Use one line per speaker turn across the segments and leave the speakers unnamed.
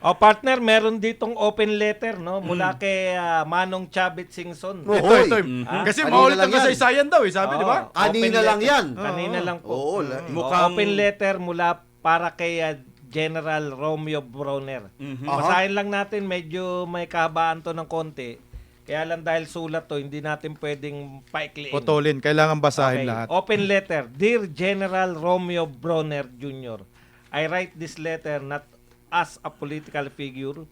O partner, meron ditong open letter no mula kay Manong Chavit Singson.
Oh.
Ito. Kasi
Kanina
maulit
lang
ang
yan.
kasaysayan daw, sabi, di ba?
Kanina
Open
lang
letter.
yan.
Kanina lang po.
Oo,
Mukhang-
Open letter mula para kay General Romeo Bronner.
Aha.
Basahin lang natin, medyo may kahabaan to ng konti. Kaya lang dahil sulat to, hindi natin pwedeng paikliin.
Putulin, kailangan basahin lahat.
Open letter. Dear General Romeo Bronner Jr., I write this letter not as a political figure,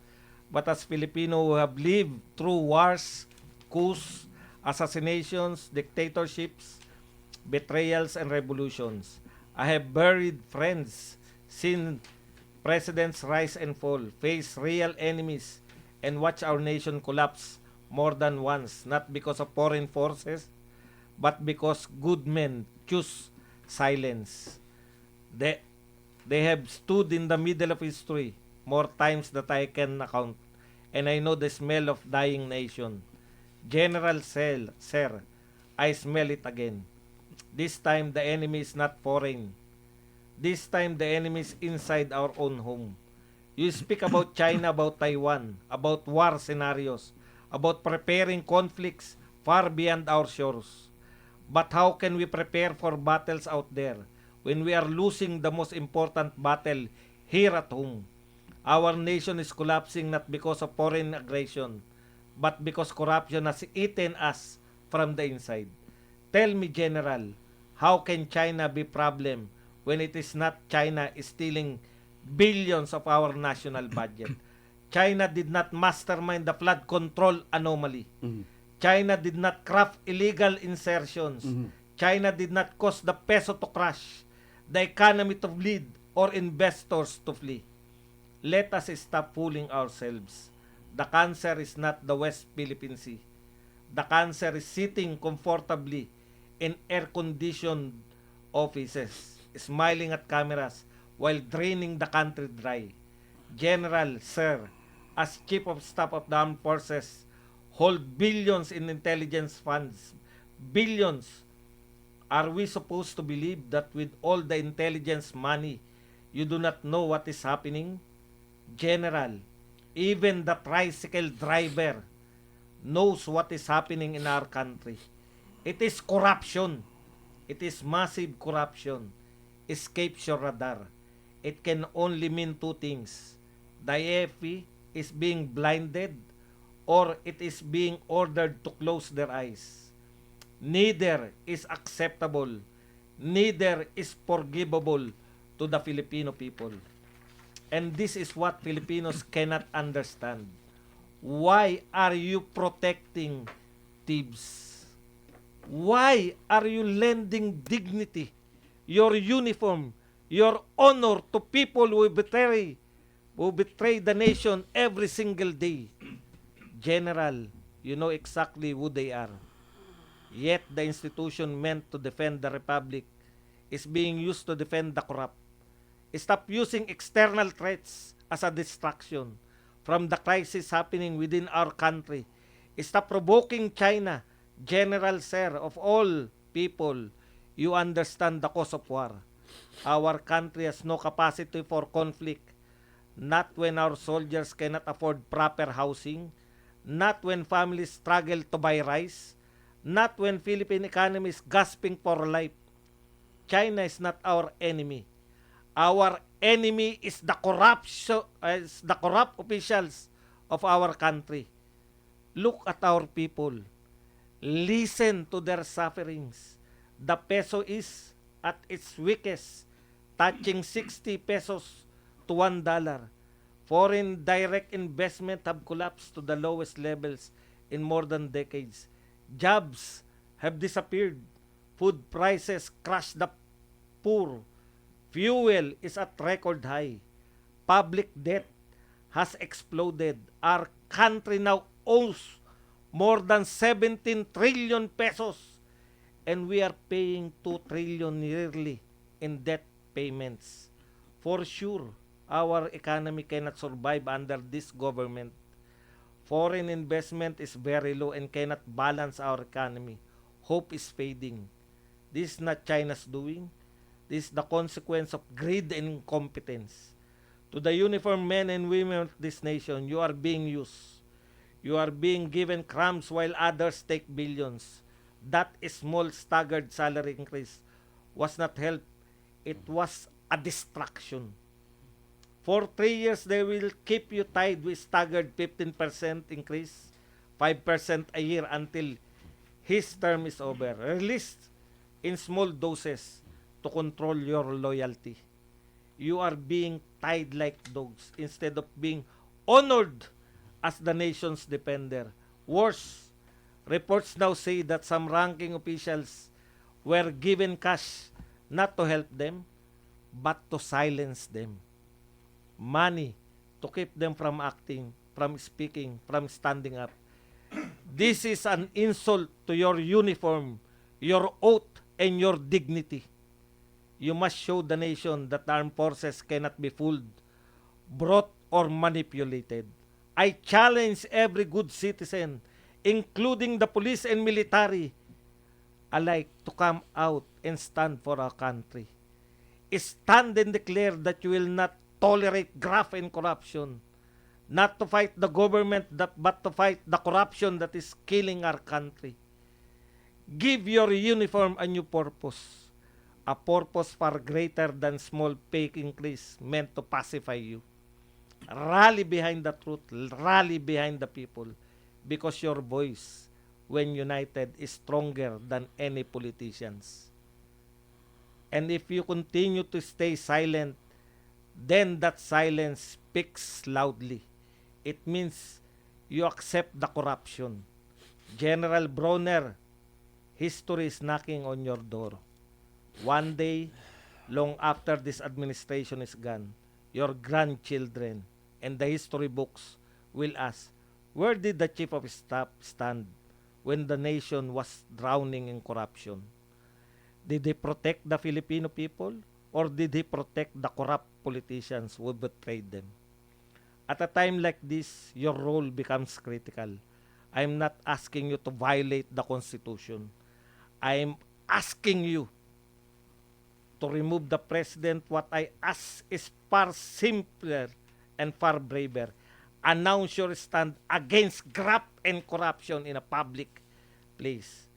but as Filipino who have lived through wars, coups, assassinations, dictatorships, betrayals, and revolutions. I have buried friends, seen presidents rise and fall, face real enemies, and watch our nation collapse more than once, not because of foreign forces, but because good men choose silence. They have stood in the middle of history more times that I can account, and I know the smell of dying nation. General Sir, I smell it again. This time the enemy is not foreign. This time the enemy is inside our own home. You speak about China, about Taiwan, about war scenarios, about preparing conflicts far beyond our shores. But how can we prepare for battles out there when we are losing the most important battle here at home? Our nation is collapsing not because of foreign aggression, but because corruption has eaten us from the inside. Tell me, General, how can China be problem when it is not China is stealing billions of our national budget? China did not mastermind the flood control anomaly. China did not craft illegal insertions. China did not cause the peso to crash, the economy to bleed, or investors to flee. Let us stop fooling ourselves. The cancer is not the West Philippine Sea. The cancer is sitting comfortably in air-conditioned offices, smiling at cameras while draining the country dry. General, sir, as Chief of Staff of the Armed Forces, hold billions in intelligence funds. Billions. Are we supposed to believe that with all the intelligence money, you do not know what is happening? General, even the tricycle driver knows what is happening in our country. It is corruption. It is massive corruption. Escapes your radar. It can only mean two things. The AFP is being blinded or it is being ordered to close their eyes. Neither is acceptable. Neither is forgivable to the Filipino people. And this is what Filipinos cannot understand. Why are you protecting thieves? Why are you lending dignity, your uniform, your honor to people who betray the nation every single day? General, you know exactly who they are. Yet the institution meant to defend the republic is being used to defend the corrupt. Stop using external threats as a distraction from the crisis happening within our country. Stop provoking China. General, sir, of all people, you understand the cause of war. Our country has no capacity for conflict. Not when our soldiers cannot afford proper housing. Not when families struggle to buy rice. Not when Philippine economy is gasping for life. China is not our enemy. Our enemy is the corrupt officials of our country. Look at our people. Listen to their sufferings. The peso is at its weakest, touching 60 pesos to $1. Foreign direct investment have collapsed to the lowest levels in more than decades. Jobs have disappeared. Food prices crushed the poor. Fuel is at record high. Public debt has exploded. Our country now owes more than 17 trillion pesos and we are paying 2 trillion yearly in debt payments. For sure, our economy cannot survive under this government. Foreign investment is very low and cannot balance our economy. Hope is fading. This is not China's doing. This is the consequence of greed and incompetence. To the uniformed men and women of this nation, you are being used. You are being given crumbs while others take billions. That small staggered salary increase was not help. It was a distraction. For 3 years, they will keep you tied with staggered 15% increase, 5% a year until his term is over. Released in small doses to control your loyalty. You are being tied like dogs instead of being honored as the nation's defender. Worse, reports now say that some ranking officials were given cash not to help them, but to silence them. Money to keep them from acting, from speaking, from standing up. This is an insult to your uniform, your oath, and your dignity. You must show the nation that the armed forces cannot be fooled, brought, or manipulated. I challenge every good citizen, including the police and military, alike to come out and stand for our country. Stand and declare that you will not tolerate graft and corruption, not to fight the government but to fight the corruption that is killing our country. Give your uniform a new purpose, a purpose far greater than small pay increase meant to pacify you. Rally behind the truth, rally behind the people, because your voice, when united, is stronger than any politicians. And if you continue to stay silent, then that silence speaks loudly. It means you accept the corruption. General Bronner, history is knocking on your door. One day, long after this administration is gone, your grandchildren and the history books will ask, where did the Chief of Staff stand when the nation was drowning in corruption? Did he protect the Filipino people, or did he protect the corrupt politicians who betrayed them? At a time like this, your role becomes critical. I'm not asking you to violate the Constitution. I'm asking you to remove the president. What I ask is far simpler and far braver. Announce your stand against graft and corruption in a public place.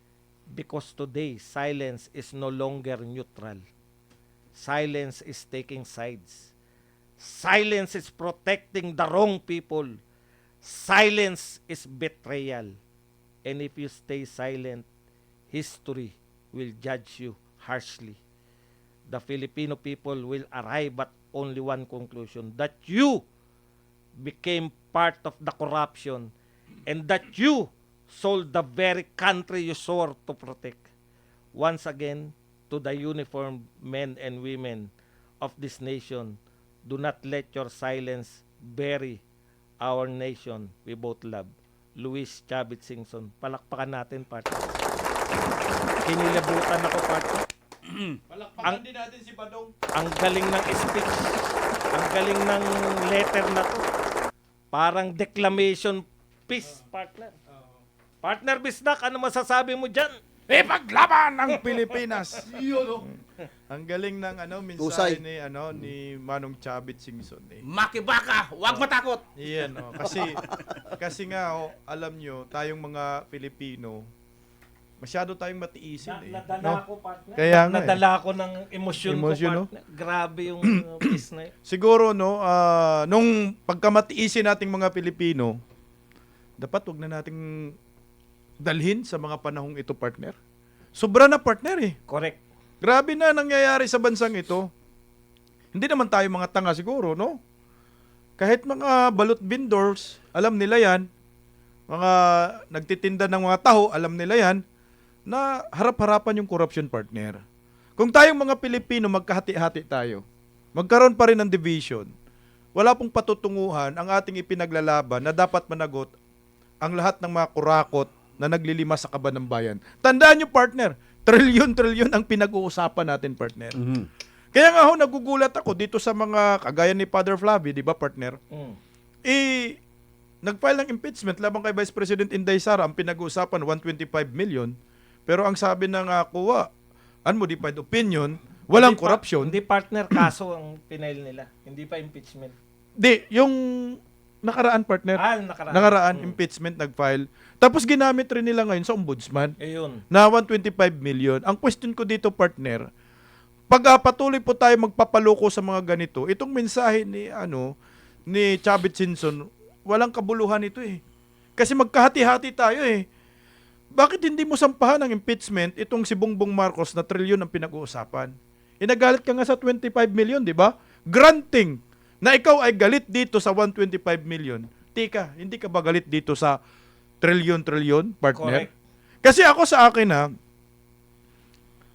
Because today, silence is no longer neutral. Silence is taking sides. Silence is protecting the wrong people. Silence is betrayal. And if you stay silent, history will judge you harshly. The Filipino people will arrive at only one conclusion, that you became part of the corruption and that you sold the very country you swore to protect. Once again, to the uniformed men and women of this nation, do not let your silence bury our nation we both love. Luis Chavit Singson. Palakpakan natin, partner. Kinilabutan ako, partner.
Palakpakan din natin si Badong.
Ang galing ng speech. Ang galing ng letter na to. Parang declamation piece, partner. Partner Bisdak, ano masasabi mo dyan?
Ipaglaban ng Pilipinas. Ang galing ng mensahe
Tusay.
ni Manong Chavit Singson eh.
Makibaka, huwag matakot.
Iyan kasi nga alam nyo, tayong mga Pilipino, masyado tayong matiisin eh.
Nadala ko, partner.
Kaya nga
Nadala ko ng emosyon ko,
Emosyon, no?
partner. Grabe yung piece na yun.
Siguro nung pagkamatiisin nating mga Pilipino, dapat wag na nating dalhin sa mga panahong ito, partner. Sobra na, partner eh.
Correct.
Grabe na nangyayari sa bansang ito. Hindi naman tayo mga tanga siguro, no? Kahit mga balot vendors, alam nila yan. Mga nagtitinda ng mga taho, alam nila yan, na harap-harapan yung corruption, partner. Kung tayong mga Pilipino, magkahati-hati tayo. Magkaroon pa rin ng division. Wala pong patutunguhan ang ating ipinaglalaban na dapat managot ang lahat ng mga kurakot na naglilima sa kaban ng bayan. Tandaan nyo, partner, trilyon-trilyon ang pinag-uusapan natin, partner. Kaya nga nagugulat ako dito sa mga kagaya ni Father Flavie, di ba, partner? Nag-file ng impeachment laban kay Vice President Inday Sara, ang pinag-uusapan 125 million. Pero ang sabi ng COA, unmodified opinion, walang corruption.
Hindi partner, kaso ang pinail nila. Hindi pa impeachment.
yung nakaraan partner. Nakaraan impeachment nag-file. Tapos ginamit rin nila ngayon sa ombudsman
Ayun.
na 125 million. Ang question ko dito partner, pag patuloy po tayo magpapaloko sa mga ganito, itong mensahe ni Chavit Singson, walang kabuluhan ito eh. Kasi magkahati-hati tayo eh. Bakit hindi mo sampahan ng impeachment itong si Bongbong Marcos na trilyon ang pinag-uusapan? Inagalit ka nga sa 25 million, di ba? Granting na ikaw ay galit dito sa 125 million. Tika, hindi ka ba galit dito sa trilyon, partner?
Correct.
Kasi ako sa akin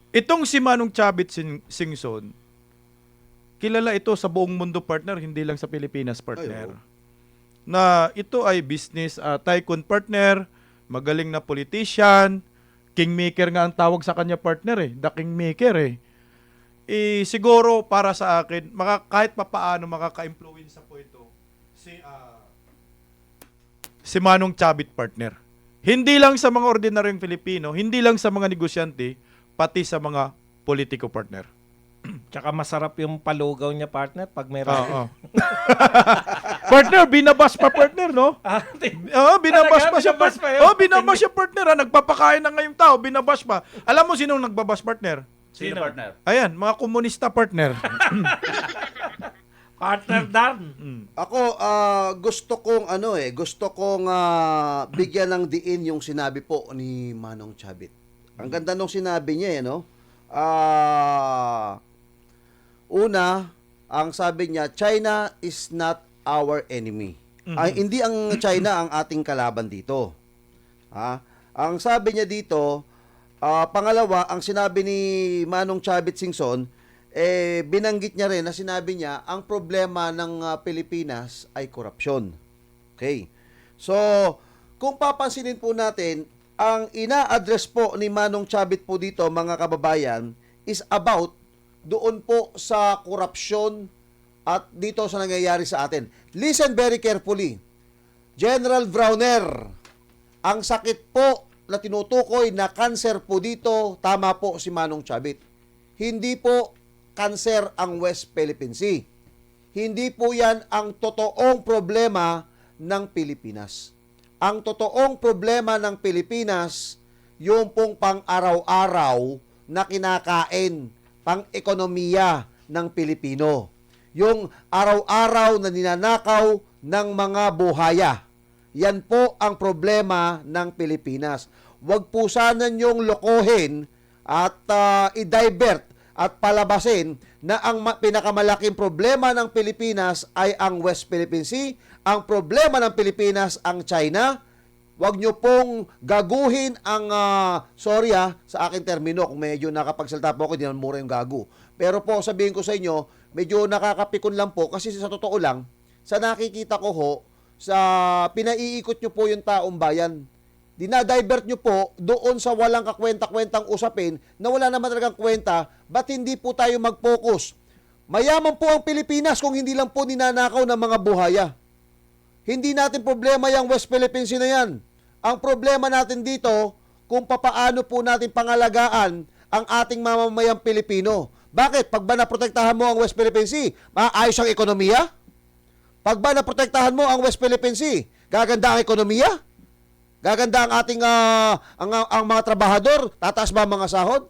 itong si Manong Chavit Singson, kilala ito sa buong mundo, partner, hindi lang sa Pilipinas, partner. Na ito ay business tycoon, partner, magaling na politician, kingmaker nga ang tawag sa kanya, partner eh, the kingmaker eh. Siguro para sa akin, kahit papaano makaka-influence po ito si Manong Chavit, partner. Hindi lang sa mga ordinaryong Filipino, hindi lang sa mga negosyante, pati sa mga politiko, partner.
Tsaka masarap yung palugaw niya, partner, pag may rally.
Oo. Partner, binabas pa, partner, no? Binabas pa siya,
binabas pa
partner.
yun?
Binabas siya, partner. Nagpapakain na ngayong tao, binabas pa. Alam mo sinong nagbabas, partner?
Sino, partner?
Ayan, mga komunista, partner.
Partner Dan.
Ako gusto kong bigyan ng diin yung sinabi po ni Manong Chavit. Ang ganda nung sinabi niya, una, ang sabi niya, China is not our enemy. Hindi ang China ang ating kalaban dito. Ang sabi niya dito, pangalawa, ang sinabi ni Manong Chavit Singson, binanggit niya rin na sinabi niya, ang problema ng Pilipinas ay korupsyon. Okay. So, kung papansinin po natin, ang ina-address po ni Manong Chavit po dito, mga kababayan, is about doon po sa korupsyon at dito sa nangyayari sa atin. Listen very carefully. General Browner, ang sakit po na tinutukoy na cancer po dito, tama po si Manong Chavit. Hindi po cancer ang West Philippine Sea. Hindi po yan ang totoong problema ng Pilipinas. Ang totoong problema ng Pilipinas, yung pong pang-araw-araw na kinakain, pang-ekonomiya ng Pilipino. Yung araw-araw na ninanakaw ng mga buhaya. Yan po ang problema ng Pilipinas. Huwag po sana niyong lokohin at i-divert at palabasin na ang pinakamalaking problema ng Pilipinas ay ang West Philippine Sea. Ang problema ng Pilipinas ang China. Huwag nyo pong gaguhin ang, sa aking termino, kung medyo nakapagsalita po ako, hindi naman mura yung gago. Pero po, sabihin ko sa inyo, medyo nakakapikon lang po, kasi sa totoo lang, sa nakikita ko ho, sa pinaiikot nyo po yung taong bayan, dinadivert nyo po doon sa walang kakwenta-kwentang usapin, na wala naman talagang kwenta, ba't hindi po tayo mag-focus? Mayaman po ang Pilipinas kung hindi lang po ninanakaw ng mga buhaya. Hindi natin problema yung West Philippine Sea na yan. Ang problema natin dito, kung papaano po natin pangalagaan ang ating mamamayang Pilipino. Bakit? Pag ba naprotektahan mo ang West Philippine Sea, maayos ang ekonomiya? Pag ba naprotektahan mo ang West Philippine Sea, gaganda ang ekonomiya? Gaganda ang ating ang mga trabahador? Tataas ba ang mga sahod?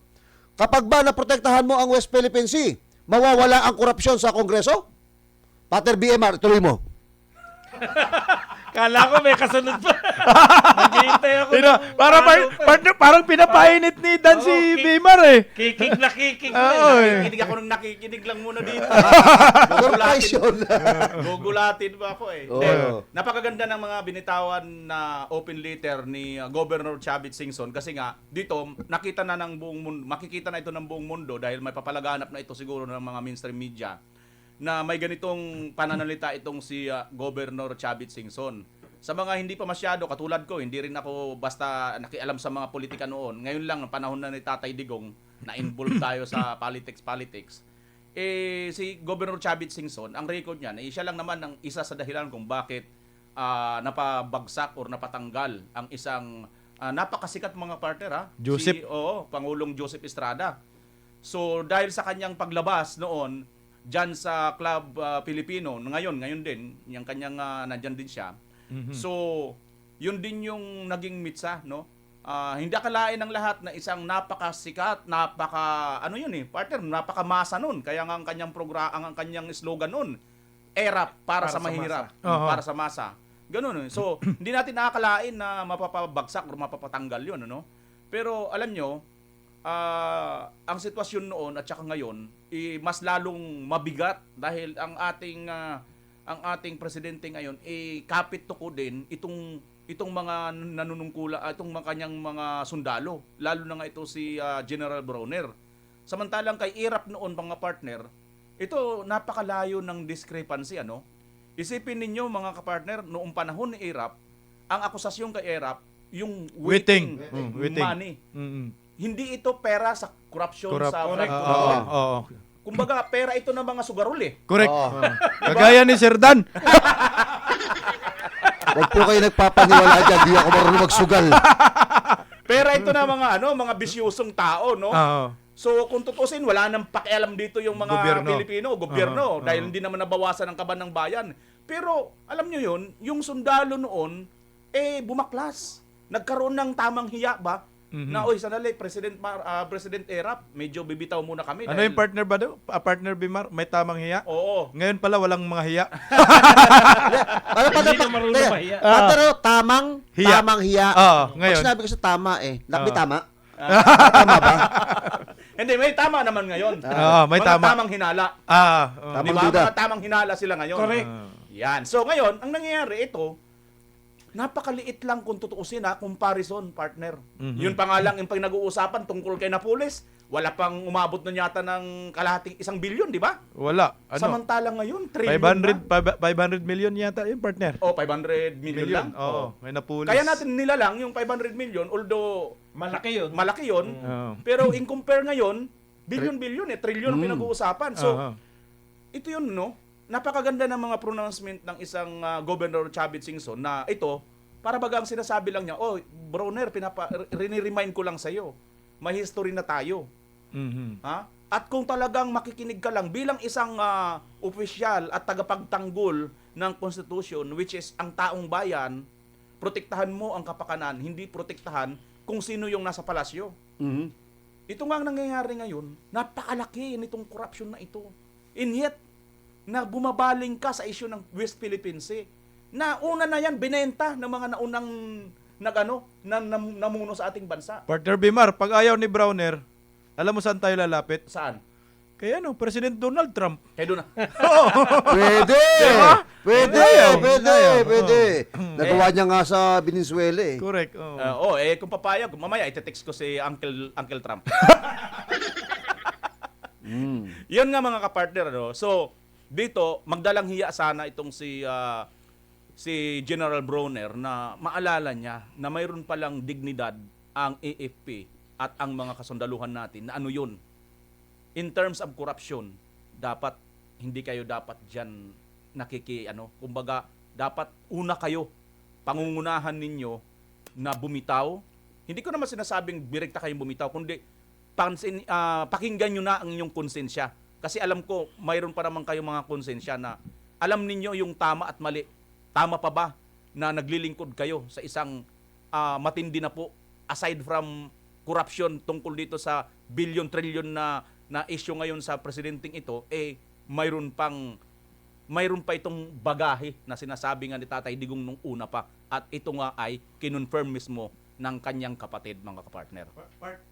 Kapag ba naprotektahan mo ang West Philippine Sea, mawawala ang korupsyon sa Kongreso? Pater BMR, tuloy mo.
Kala ko may kasunod pa. Naghihintay ako.
Parang pinapainit ni Dan si Bimar eh.
Kikig na kikig.
Nakikinig ako nung nakikinig lang muna dito. Gugulatin ba ako eh.
Oh.
Hindi, napakaganda ng mga binitawan na open letter ni Governor Chavit Singson kasi nga dito nakita na ng buong mundo, makikita na ito ng buong mundo dahil may papalaganap na ito siguro ng mga mainstream media na may ganitong pananalita itong si Governor Chavit Singson. Sa mga hindi pa masyado, katulad ko, hindi rin ako basta nakialam sa mga politika noon. Ngayon lang, panahon na ni Tatay Digong, na-involve tayo sa politics. Si Governor Chavit Singson, ang record niya, siya lang naman ang isa sa dahilan kung bakit napabagsak or napatanggal ang isang napakasikat mga partner.
Joseph.
Pangulong Joseph Estrada. So, dahil sa kanyang paglabas noon, dyan sa Club Filipino. Ngayon din, yung kanyang nandyan din siya. So, yun din yung naging mitsa, no? Hindi akalain ng lahat na isang napakasikat, partner, napakamasa nun. Kaya nga ang kanyang ang kanyang slogan nun, ERAP para sa mahirap,
masa.
para sa masa. Ganun. So, hindi natin nakakalain na mapapabagsak o mapapatanggal yun, ano? Pero alam nyo, ang sitwasyon noon at saka ngayon, mas lalong mabigat dahil ang ating presidente ngayon kapit tuko din itong mga nanunungkula, itong mga kanyang mga sundalo, lalo na nga ito si General Bronner. Samantalang kay Irap noon, mga partner, ito napakalayo ng discrepancy, ano? Isipin ninyo, mga kapartner, noong panahon ni Irap, ang akusasyon kay Irap, yung waiting money. Hindi ito pera sa corruption sa
Correct.
Oo.
Kumbaga, pera ito ng mga sugarol eh.
Correct.
Oo.
Kagaya ni Sir Dan.
Huwag po kayo nagpapaniwala dyan. Di ako marunong magsugal.
Pera ito ng mga bisyosong tao, no?
Oo.
So, kung tutusin, wala nang pakialam dito yung mga
Gobyerno.
Pilipino, gobyerno, dahil hindi naman nabawasan ang kaban ng bayan. Pero, alam nyo yun, yung sundalo noon, bumaklas. Nagkaroon ng tamang hiya ba? Na, oy, sandali, President Erap, medyo bibitaw muna kami.
Ano yung partner ba daw? Partner Bimar? May tamang hiya?
Oo.
Ngayon pala walang mga hiya.
Hindi na marunong mahiya.
Pero tamang
Hiya.
tamang hiya.
Oo,
Pag
ngayon.
sinabi ko sa tama May
Oo.
tama? Tama ba?
Hindi, may tama naman ngayon.
Oo, may
mga
tama.
tamang hinala.
Oo.
Tamang
Di ba?
duda.
Mga tamang hinala sila ngayon.
Correct.
Yan. So ngayon, ang nangyayari ito, napakaliit lang kung tutuusin comparison, partner. Yun pa nga lang yung pag nag-uusapan tungkol kay Napoles, wala pang umabot na yata ng kalahating 1 bilyon, di ba?
Wala. Ano?
Samantalang ngayon, trillion
500 million yata yung partner.
O, 500 million lang.
Oo. May napulis.
Kaya natin nilalang yung 500 million, although
Malaki yun.
malaki yun,
Oo.
pero in compare ngayon, billion, trillion ang pinag-uusapan. So,
Oo.
ito yun, no? Napakaganda ng mga pronouncement ng isang Governor Chavit Singson na ito, para bagang sinasabi lang niya, Bronner, rini-remind ko lang sa'yo, may history na tayo.
Mhm.
Ha? At kung talagang makikinig ka lang bilang isang opisyal at tagapagtanggol ng Constitution, which is ang taong bayan, protektahan mo ang kapakanan, hindi protektahan kung sino yung nasa palasyo.
Mhm.
Ito nga ang nangyayari ngayon, napakalaki nitong corruption na ito. And yet, na bumabaling ka sa issue ng West Philippine Sea, na una na yan, binenta ng mga naunang namuno sa ating bansa.
Partner Bimar, pag ayaw ni Browner, alam mo saan tayo lalapit?
Saan?
Kaya President Donald Trump.
Kaya doon na.
Pwede! Pwede!
Ayaw.
Pwede!
Ayaw.
Pwede! Nagawa niya nga sa Venezuela eh.
Correct. Oo.
Kung papayag, mamaya ite-text ko si Uncle Trump. Yun nga mga kapartner, no? So, dito, magdalang hiya sana itong si General Bronner na maalala niya na mayroon palang dignidad ang AFP at ang mga kasundaluhan natin na ano yun. In terms of corruption, hindi kayo dapat dyan kumbaga, dapat una kayo, pangungunahan ninyo na bumitaw. Hindi ko naman sinasabing direkta kayong bumitaw, kundi pakinggan nyo na ang inyong konsensya. Kasi alam ko, mayroon pa naman kayong mga konsensya na alam ninyo yung tama at mali. Tama pa ba na naglilingkod kayo sa isang matindi na po, aside from corruption tungkol dito sa billion, trillion na issue ngayon sa presidenteng ito, mayroon pa itong bagahe na sinasabi nga ni Tatay Digong nung una pa. At ito nga ay kinonfirm mismo ng kanyang kapatid, mga kapartner.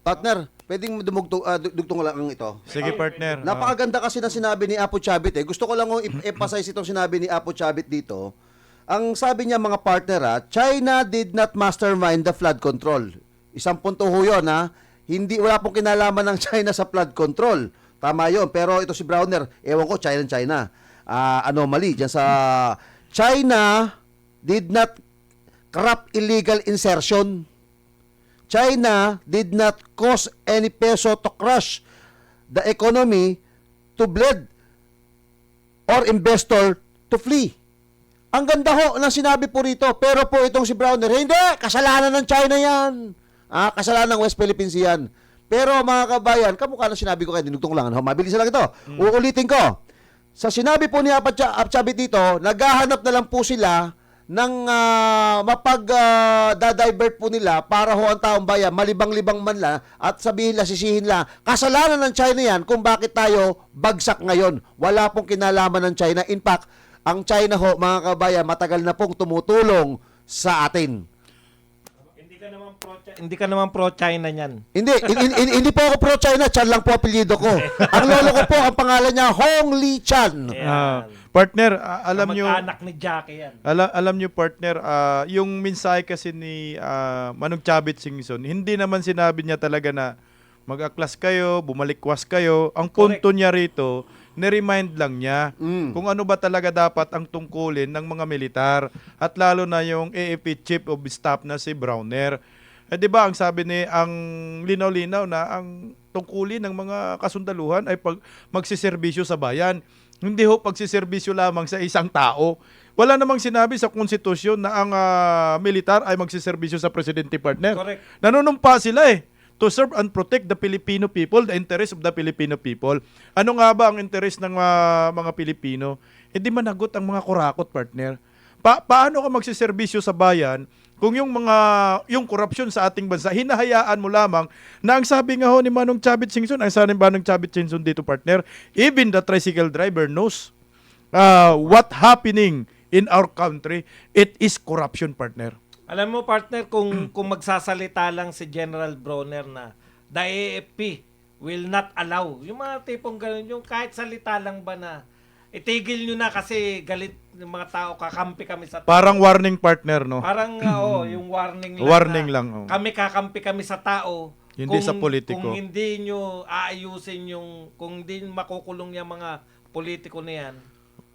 Partner, pwedeng dugtong lang ito.
Sige, partner.
Napakaganda kasi na sinabi ni Apo Chavit eh. Gusto ko lang emphasize itong sinabi ni Apo Chavit dito. Ang sabi niya mga partner China did not mastermind the flood control. Isang punto ho yun wala pong kinalaman ng China sa flood control. Tama yun. Pero ito si Browner, ewan ko, China. Anomaly dyan sa China did not corrupt illegal insertion. China did not cause any peso to crush the economy, to bleed, or investor to flee. Ang ganda ho ng sinabi po rito. Pero po itong si Browner, hindi, kasalanan ng China yan. Kasalanan ng West Philippines yan. Pero mga kabayan, kamukha na sinabi ko kayo, dinugtong lang. Mabilis lang ito. Uulitin ko. sa sinabi po ni Apchabit dito, naghahanap na lang po sila ng mapag-divert po nila para ho ang taong bayan, malibang-libang man lang at sabihin lang, sisihin lang. Kasalanan ng China yan kung bakit tayo bagsak ngayon. Wala pong kinalaman ng China. In fact, ang China ho, mga kabayan, matagal na pong tumutulong sa atin.
Hindi ka naman pro-China niyan.
Hindi po ako pro-China, Chan lang po apelyido ko. Ang lolo ko po, ang pangalan niya, Hong Li Chan.
Partner, alam nyo,
Mag-anak ni Jackie yan.
alam nyo partner, yung mensahe kasi ni Manong Chavit Singson, hindi naman sinabi niya talaga na mag-aklas kayo, bumalikwas kayo. Ang punto niya rito, ni-remind lang niya kung ano ba talaga dapat ang tungkulin ng mga militar at lalo na yung AFP Chief of Staff na si Browner. Di ba ang sabi ni ang linaw-linaw na ang tungkulin ng mga kasundaluhan ay magsiserbisyo sa bayan. Hindi ho pagsiserbisyo lamang sa isang tao. Wala namang sinabi sa konstitusyon na ang militar ay magsiserbisyo sa presidente, partner.
Correct.
Nanunumpa sila to serve and protect the Filipino people, the interest of the Filipino people. Ano nga ba ang interest ng mga Pilipino? Hindi managot ang mga kurakot, partner. Paano ka magsiserbisyo sa bayan kung yung korupsyon sa ating bansa, hinahayaan mo lamang na ang sabi nga ho ni Manong Chavit Singson, ang sabi ni Manong Chavit Singson dito, partner, even the tricycle driver knows what happening in our country, it is corruption, partner.
Alam mo, partner, kung magsasalita lang si General Bronner na the AFP will not allow, yung mga tipong ganun, yung kahit salita lang ba na itigil nyo na kasi galit ng mga tao, kakampi kami sa tao.
Parang warning, partner, no?
Parang, yung warning lang.
Warning
na
lang,
Kami kakampi kami sa tao.
Hindi sa politiko.
Kung hindi nyo aayusin kung hindi makukulong yung mga politiko na yan.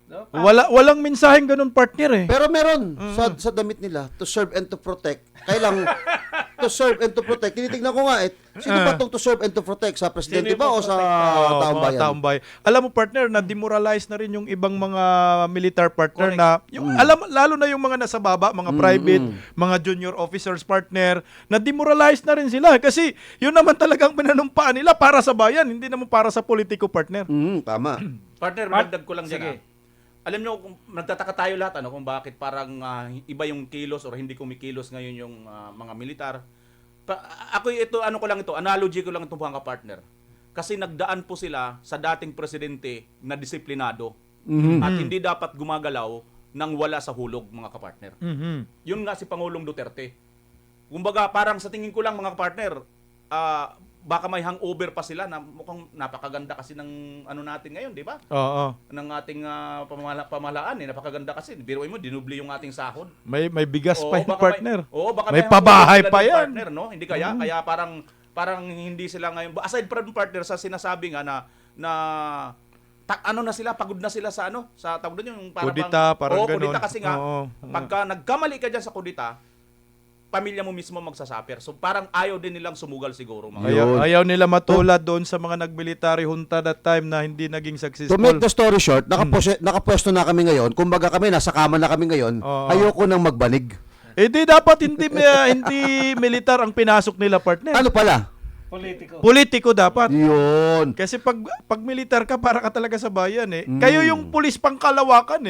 No?
Walang mensaheng ganun, partner,
Pero meron sa damit nila, to serve and to protect. Kailang to serve and to protect. Tinitignan ko nga, sino ba itong to serve and to protect? Sa presidente
Sino
ba
yung
o sa
to-protect?
taong bayan?
Taong bayan. Alam mo, partner, na demoralize na rin yung ibang mga militar partner
Correct.
na lalo na yung mga nasa baba, mga private, mga junior officers partner, na demoralize na rin sila kasi yun naman talagang pinanumpaan nila para sa bayan, hindi naman para sa politiko, partner.
Tama.
Partner, magdag ko lang
Sige.
dyan. Alam nyo, nagtataka tayo lahat kung bakit parang iba yung kilos or hindi kumikilos ngayon yung mga militar. Analogy ko lang ito mga partner. Kasi nagdaan po sila sa dating presidente na disiplinado at hindi dapat gumagalaw nang wala sa hulog, mga kapartner. Yun nga si Pangulong Duterte. Kumbaga, parang sa tingin ko lang mga partner, baka may hangover pa sila na mukhang napakaganda kasi ng ano natin ngayon, di ba?
Oo.
Ng ating pamahalaan, napakaganda kasi. Biruin mo, dinubli yung ating sahod.
May bigas pa yung
baka
partner.
baka
May
hangover
pabahay
sila
pa
ng
yan.
Partner, no? Hindi kaya parang hindi sila ngayon. Aside from partner sa sinasabi nga na ano na sila, pagod na sila sa sa tawag doon yung
Kudita, parang ganun.
kudita kasi nga
Oo.
pagka nagkamali ka diyan sa kudita, pamilya mo mismo magsasaper. So parang ayaw din nilang sumugal siguro mga.
Ayaw nila matulad doon sa mga nag-military junta that time na hindi naging
To
successful.
make the story short, nakapwesto na kami ngayon. Kumbaga kami, nasa kama na kami ngayon.
Oo.
Ayoko nang magbanig.
Di dapat hindi militar ang pinasok nila, partner.
Ano pala?
Politiko.
Politiko dapat.
Yun.
Kasi pag militar ka, para ka talaga sa bayan Kayo yung pulis pangkalawakan